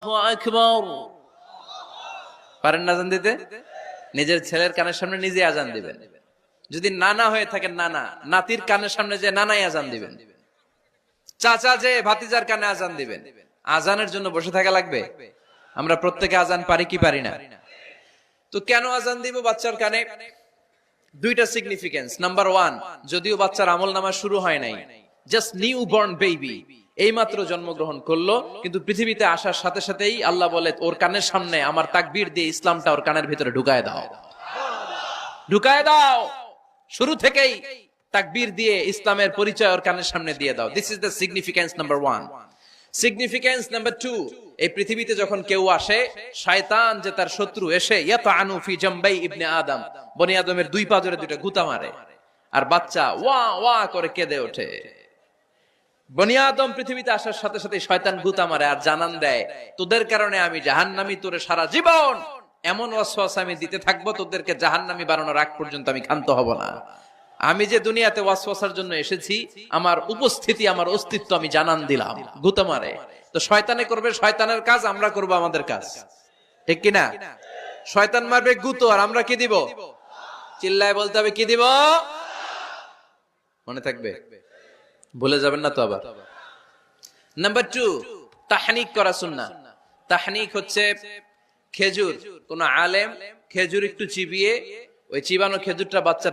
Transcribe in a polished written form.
আকবার। পারেন না আজান দিতে? নিজের ছেলের কানের সামনে নিজে আজান দিবেন। যদি নানা হয়ে থাকেন, নানা নাতির কানের সামনে যে নানাই আজান দিবেন, চাচা যে ভাতিজার কানে আজান দিবেন। আজানের জন্য বসে থাকা লাগবে? আমরা প্রত্যেকে আজান পারি কি পারি না? তো কেন আজান দিব বাচ্চার কানে? দুইটা সিগনিফিকেন্স। নাম্বার ওয়ান, যদিও বাচ্চার আমল নামা শুরু হয় নাই, জাস্ট নিউ বর্ন বেবি, এইমাত্র জন্মগ্রহণ করলো, কিন্তু পৃথিবীতে আসার সাথে সাথেই আল্লাহ বলে ওর কানের সামনে আমার তাকবীর দিয়ে ইসলামটা ওর কানের ভিতরে ঢুকায় দাও, ঢুকায় দাও। শুরু থেকেই তাকবীর দিয়ে ইসলামের পরিচয় ওর কানের সামনে দিয়ে দাও। This is the significance number one. Significance number two, এই পৃথিবীতে যখন কেউ আসে, শয়তান যে তার শত্রু এসে ইয়াতানু ফি জামবাই ইবনে আদম, বনি আদমের দুই পা ধরে দুইটা গুতা মারে, আর বাচ্চা ওয়া ওয়া করে কেঁদে ওঠে। বনি আদম পৃথিবীতে আসার সাথে সাথে শয়তান গুতা মারে আর জানান দেয়, তোদের কারণে আমি জাহান্নামী, তোরে সারা জীবন এমন ওয়াসওয়াসা আমি দিতে থাকবো, তোদেরকে জাহান্নামী বানানোর আগ পর্যন্ত আমি ক্ষান্ত হব না। আমি যে দুনিয়াতে ওয়াসওয়াসার জন্য এসেছি, আমার উপস্থিতি, আমার অস্তিত্ব আমি জানান দিলাম। গুতা মারে। তো শয়তানে করবে শয়তানের কাজ, আমরা করব আমাদের কাজ, ঠিক কিনা? শয়তান মারবে গুতো, আর আমরা কি দিব? চিল্লায় বলতে হবে কি দিব? মনে থাকবে, ভুলে যাবেন না তো আবার। নাম্বার টু, তাহনিক করা সুন্নাহ। তাহনিক হচ্ছে খেজুর, কোন আলেম খেজুর একটু চিবিয়ে ওই চিবানো খেজুরটা বাচ্চা